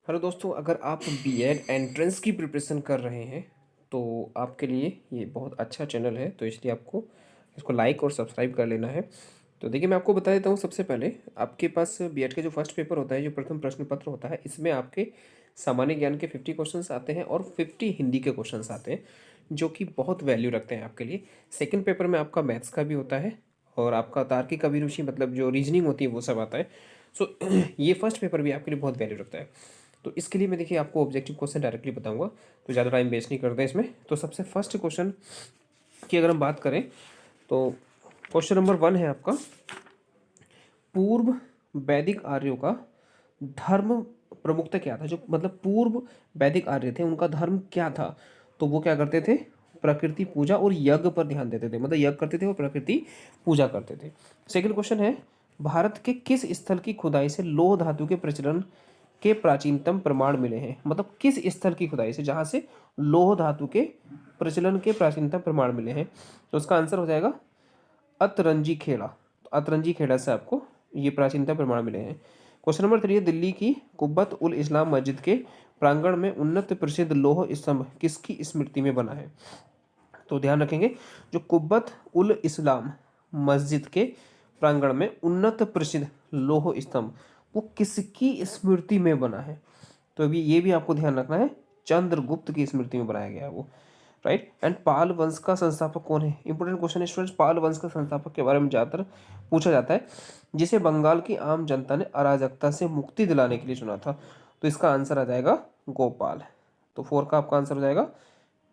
Hello दोस्तों, अगर आप बीएड एंट्रेंस की प्रिपरेशन कर रहे हैं तो आपके लिए ये बहुत अच्छा चैनल है। तो इसलिए आपको इसको लाइक और सब्सक्राइब कर लेना है। तो देखिए, मैं आपको बता देता हूँ। सबसे पहले आपके पास बीएड का जो फर्स्ट पेपर होता है, जो प्रथम प्रश्न पत्र होता है, इसमें आपके सामान्य ज्ञान के 50 क्वेश्चंस आते हैं और 50 हिंदी के क्वेश्चंस आते हैं, जो कि बहुत वैल्यू रखते हैं आपके लिए। सेकेंड पेपर में आपका मैथ्स का भी होता है और आपका तार्किक अभिरुचि, मतलब जो रीजनिंग होती है, वो सब आता है। सो ये फर्स्ट पेपर भी आपके लिए बहुत वैल्यू रखता है। तो इसके लिए मैं देखिए आपको ऑब्जेक्टिव क्वेश्चन डायरेक्टली बताऊंगा, तो ज़्यादा टाइम वेस्ट नहीं करते इसमें। तो सबसे फर्स्ट क्वेश्चन की अगर हम बात करें तो क्वेश्चन नंबर 1 है आपका, पूर्व वैदिक आर्यों का धर्म प्रमुखता क्या था। जो मतलब पूर्व वैदिक आर्य थे, उनका धर्म क्या था। तो वो क्या करते थे, प्रकृति पूजा और यज्ञ पर ध्यान देते थे, मतलब यज्ञ करते थे और प्रकृति पूजा करते थे। सेकंड क्वेश्चन है, भारत के किस स्थल की खुदाई से लौह धातु के प्रचलन के प्राचीनतम प्रमाण मिले हैं। मतलब किस स्थल की खुदाई से, जहां से लौह धातु के प्रचलन के प्राचीनतम प्रमाण मिले हैं। तो उसका आंसर हो जाएगा अतरंजी खेड़ा। तो अतरंजी खेड़ा से आपको ये प्राचीनतम प्रमाण मिले हैं। क्वेश्चन नंबर 3 है, दिल्ली की कुब्बत उल इस्लाम मस्जिद के प्रांगण में उन्नत प्रसिद्ध लौह स्तंभ किसकी स्मृति में बना है। तो ध्यान रखेंगे, जो कुब्बत उल इस्लाम मस्जिद के प्रांगण में उन्नत प्रसिद्ध लौह स्तंभ वो किसकी स्मृति में बना है। तो अभी ये भी आपको ध्यान रखना है, चंद्रगुप्त की स्मृति में बनाया गया है वो। राइट। एंड पाल वंश का संस्थापक कौन है। इंपोर्टेंट क्वेश्चन है स्टूडेंट्स। पाल वंश का संस्थापक के बारे में ज्यादातर पूछा जाता है, जिसे बंगाल की आम जनता ने अराजकता से मुक्ति दिलाने के लिए चुना था। तो इसका आंसर आ जाएगा गोपाल। तो 4 का आपका आंसर हो जाएगा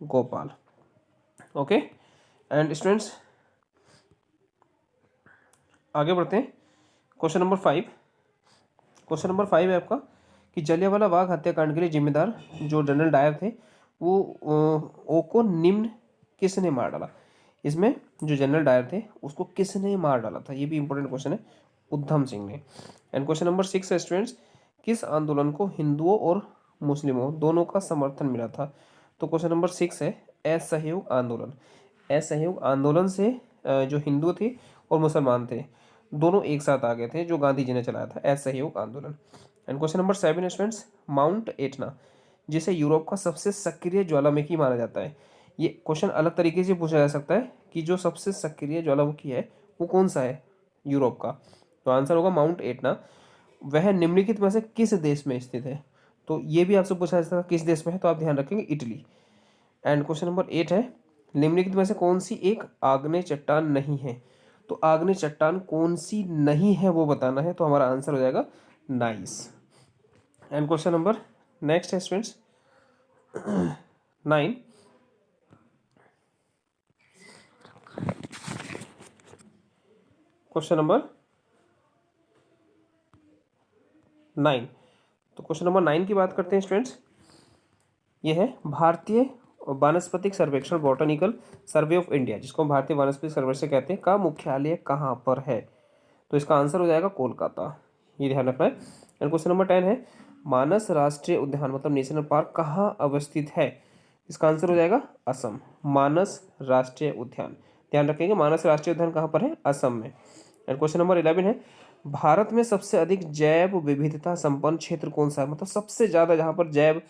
गोपाल। ओके। एंड स्टूडेंट्स आगे बढ़ते हैं। Question number 5। क्वेश्चन नंबर 5 है आपका कि जलियांवाला बाग हत्याकांड के लिए जिम्मेदार जो जनरल डायर थे, वो ओ को निम्न किसने मार डाला। इसमें जो जनरल डायर थे उसको किसने मार डाला था, ये भी इंपॉर्टेंट क्वेश्चन है। उधम सिंह ने। एंड क्वेश्चन नंबर 6 है स्टूडेंट्स, किस आंदोलन को हिंदुओं और मुस्लिमों दोनों का समर्थन मिला था। तो क्वेश्चन नंबर 6 है असहयोग आंदोलन। असहयोग आंदोलन से जो हिंदू थे और मुसलमान थे, दोनों एक साथ आ गए थे, जो गांधी जी ने चलाया था असहयोग आंदोलन। And question number 7 students, mount Etna जिसे यूरोप का सबसे सक्रिय ज्वालामुखी माना जाता है। ये क्वेश्चन अलग तरीके से पूछा जा सकता है कि जो सबसे सक्रिय ज्वालामुखी है वो कौन सा है यूरोप का। तो आंसर होगा माउंट एटना। वह निम्नलिखित में से किस देश में स्थित है। तो ये भी आपसे पूछा जा सकता है किस देश में है, तो आप ध्यान रखेंगे इटली। एंड क्वेश्चन नंबर 8 है, निम्नलिखित में से कौन सी एक आग्नेय चट्टान नहीं है। तो आग्नेय चट्टान कौन सी नहीं है वो बताना है, तो हमारा आंसर हो जाएगा nice. And question number next है स्टूडेंट्स 9। Question number 9। तो क्वेश्चन नंबर 9 की बात करते हैं स्टूडेंट्स। ये है भारतीय वानस्पतिक सर्वेक्षण बॉटनिकल सर्वे ऑफ इंडिया, जिसको हम भारतीय वानस्पतिक सर्वेक्षण कहते हैं, का मुख्यालय कहाँ पर है। तो इसका आंसर हो जाएगा कोलकाता। ये ध्यान रखना है। एंड क्वेश्चन नंबर 10 है, मानस राष्ट्रीय उद्यान मतलब नेशनल पार्क कहाँ अवस्थित है। इसका आंसर हो जाएगा असम। मानस राष्ट्रीय उद्यान, ध्यान रखेंगे, मानस राष्ट्रीय उद्यान कहाँ पर है, असम में। एंड क्वेश्चन नंबर 11 है, भारत में सबसे अधिक जैव विविधता संपन्न क्षेत्र कौन सा है। मतलब सबसे ज्यादा जहाँ पर जैव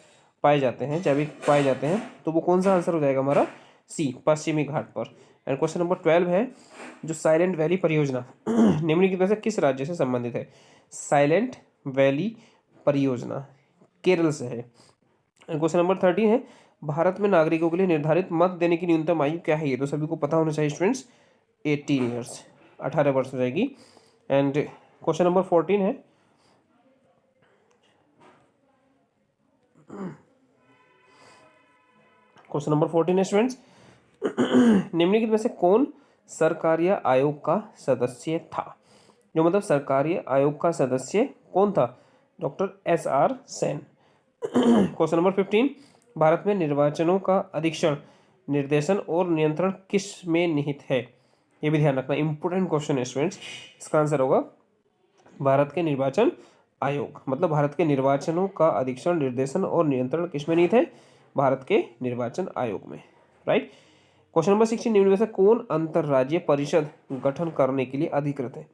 पाए जाते हैं, जैविक पाए जाते हैं, तो वो कौन सा आंसर हो जाएगा हमारा सी, पश्चिमी घाट पर। एंड क्वेश्चन नंबर 12 है, जो साइलेंट वैली परियोजना निम्नलिखित में से किस राज्य से संबंधित है। साइलेंट वैली परियोजना केरल से है। एंड क्वेश्चन नंबर 13 है, भारत में नागरिकों के लिए निर्धारित मत देने की न्यूनतम आयु क्या है। ये तो सभी को पता होना चाहिए स्टूडेंट्स, 18 ईयर्स, 18 वर्ष हो जाएगी। एंड क्वेश्चन नंबर 14 है, क्वेश्चन नंबर 14 है स्टूडेंट्स, निम्नलिखित में से कौन सरकारीय आयोग का सदस्य था। जो मतलब सरकारी आयोग का सदस्य कौन था, doctor SR Sen. Question number 15, Bharat में निर्वाचनों का अधीक्षण, निर्देशन और नियंत्रण किस में निहित है। ये भी ध्यान रखना, इंपोर्टेंट क्वेश्चन है स्टूडेंट्स। इसका आंसर होगा भारत के निर्वाचन आयोग, मतलब भारत के निर्वाचनों का अधीक्षण, निर्देशन और नियंत्रण किस में निहित है, भारत के निर्वाचन आयोग में। राइट। क्वेश्चन नंबर 16, निम्न में से कौन अंतरराज्यीय परिषद गठन करने के लिए अधिकृत है।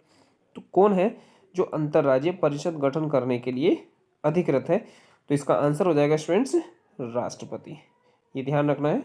तो कौन है जो अंतरराज्यीय परिषद गठन करने के लिए अधिकृत है। तो इसका आंसर हो जाएगा स्टूडेंट्स राष्ट्रपति। ये ध्यान रखना है।